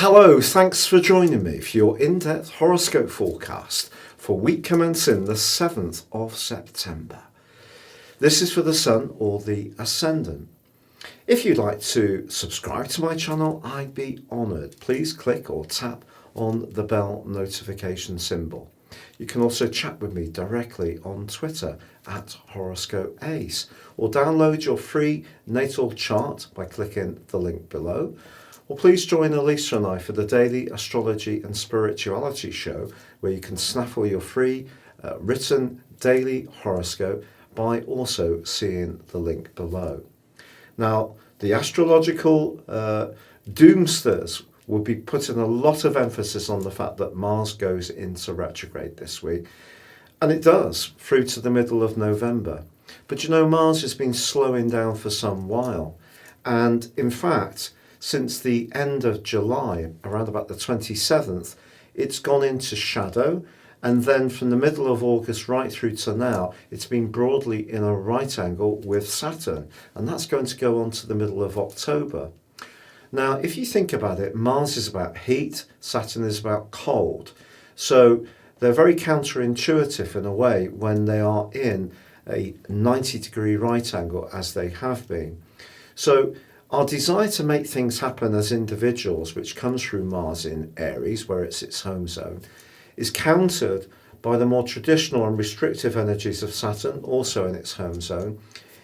Hello, thanks for joining me for your in-depth horoscope forecast for week commencing the 7th of September. This is for the Sun or the Ascendant. If you'd like to subscribe to my channel, I'd be honoured. Please click or tap on the bell notification symbol. You can also chat with me directly on Twitter at Horoscope Ace, or download your free natal chart by clicking the link below. Or please join Elisa and I for the daily astrology and spirituality show, where you can snaffle your free written daily horoscope by also seeing the link below. Now, the astrological doomsters will be putting a lot of emphasis on the fact that Mars goes into retrograde this week, and it does through to the middle of November. But you know, Mars has been slowing down for some while, and in fact, since the end of July, around about the 27th, it's gone into shadow, and then from the middle of August right through to now, it's been broadly in a right angle with Saturn, and that's going to go on to the middle of October. Now, if you think about it, Mars is about heat, Saturn is about cold. So they're very counterintuitive in a way when they are in a 90-degree right angle, as they have been. So our desire to make things happen as individuals, which comes through Mars in Aries, where it's its home zone, is countered by the more traditional and restrictive energies of Saturn, also in its home zone,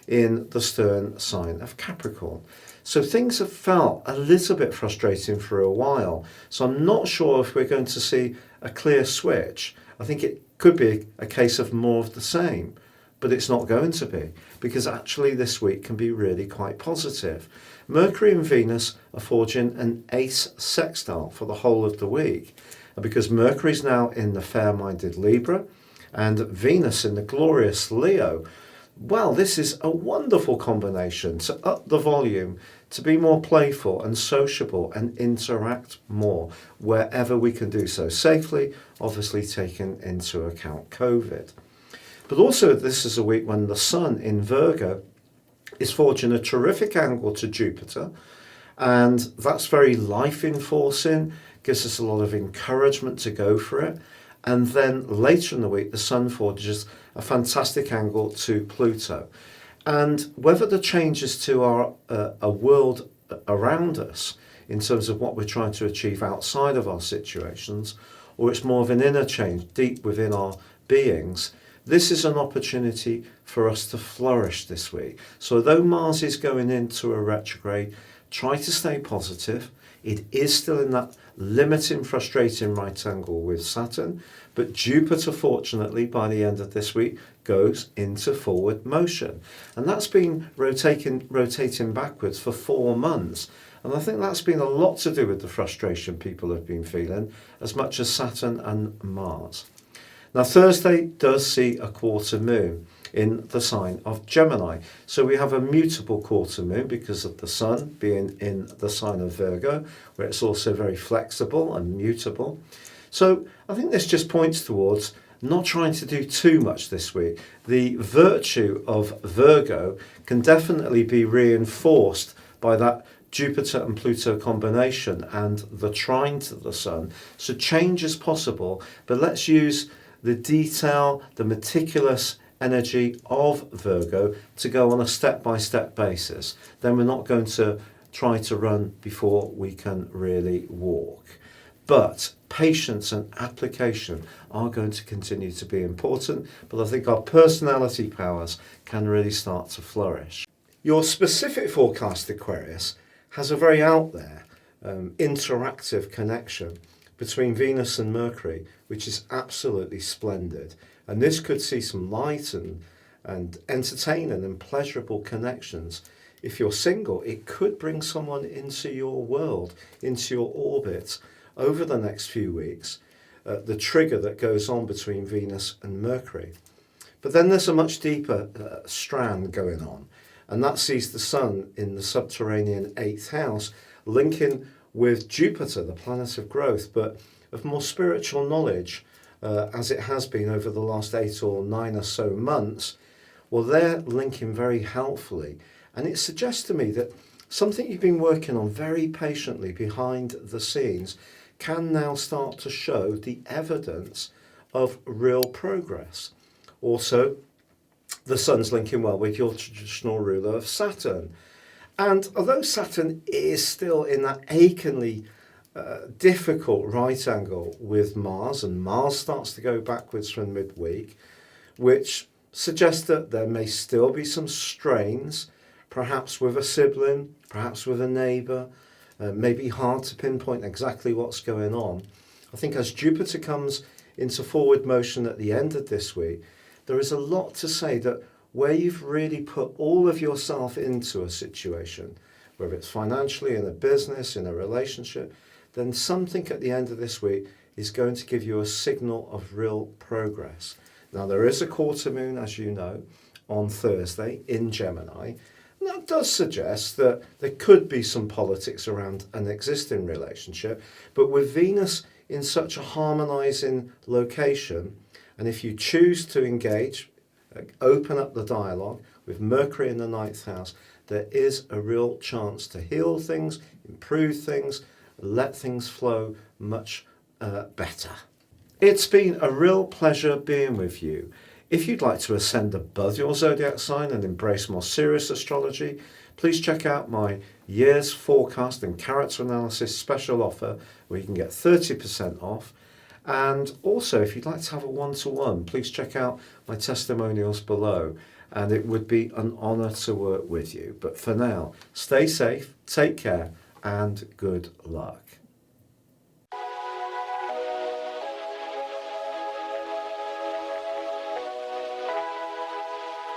in the stern sign of Capricorn. So things have felt a little bit frustrating for a while. So I'm not sure if we're going to see a clear switch. I think it could be a case of more of the same, but it's not going to be, because actually this week can be really quite positive. Mercury and Venus are forging an ace sextile for the whole of the week. And because Mercury is now in the fair-minded Libra and Venus in the glorious Leo, well, this is a wonderful combination to up the volume, to be more playful and sociable and interact more wherever we can do so safely, obviously taking into account COVID. But also this is a week when the Sun in Virgo is forging a terrific angle to Jupiter, and that's very life-enforcing, gives us a lot of encouragement to go for it. And then later in the week, the Sun forges a fantastic angle to Pluto. And whether the changes to our a world around us in terms of what we're trying to achieve outside of our situations, or it's more of an inner change deep within our beings, this is an opportunity for us to flourish this week. So though Mars is going into a retrograde, try to stay positive. It is still in that limiting, frustrating right angle with Saturn, but Jupiter, fortunately, by the end of this week, goes into forward motion. And that's been rotating backwards for 4 months. And I think that's been a lot to do with the frustration people have been feeling, as much as Saturn and Mars. Now, Thursday does see a quarter moon in the sign of Gemini. So we have a mutable quarter moon because of the Sun being in the sign of Virgo, where it's also very flexible and mutable. So I think this just points towards not trying to do too much this week. The virtue of Virgo can definitely be reinforced by that Jupiter and Pluto combination and the trine to the Sun. So change is possible, but let's use the detail, the meticulous energy of Virgo to go on a step-by-step basis. Then we're not going to try to run before we can really walk. But patience and application are going to continue to be important, but I think our personality powers can really start to flourish. Your specific forecast, Aquarius, has a very out there, interactive connection between Venus and Mercury, which is absolutely splendid. And this could see some light and entertaining and pleasurable connections. If you're single, it could bring someone into your world, into your orbit over the next few weeks, the trigger that goes on between Venus and Mercury. But then there's a much deeper strand going on, and that sees the Sun in the subterranean 8th house linking with Jupiter, the planet of growth, but of more spiritual knowledge, as it has been over the last 8 or 9 or so months. Well, they're linking very helpfully, and it suggests to me that something you've been working on very patiently behind the scenes can now start to show the evidence of real progress. Also, the Sun's linking well with your traditional ruler of Saturn. And although Saturn is still in that achingly difficult right angle with Mars, and Mars starts to go backwards from midweek, which suggests that there may still be some strains, perhaps with a sibling, perhaps with a neighbour. May be hard to pinpoint exactly what's going on. I think as Jupiter comes into forward motion at the end of this week, there is a lot to say that where you've really put all of yourself into a situation, whether it's financially, in a business, in a relationship, then something at the end of this week is going to give you a signal of real progress. Now, there is a quarter moon, as you know, on Thursday in Gemini. And that does suggest that there could be some politics around an existing relationship, but with Venus in such a harmonizing location, and if you choose to engage, open up the dialogue with Mercury in the ninth house, there is a real chance to heal things, improve things, let things flow much better. It's been a real pleasure being with you. If you'd like to ascend above your zodiac sign and embrace more serious astrology, please check out my year's forecast and character analysis special offer where you can get 30% off. And also, if you'd like to have a one-to-one, please check out my testimonials below. And it would be an honour to work with you. But for now, stay safe, take care, and good luck.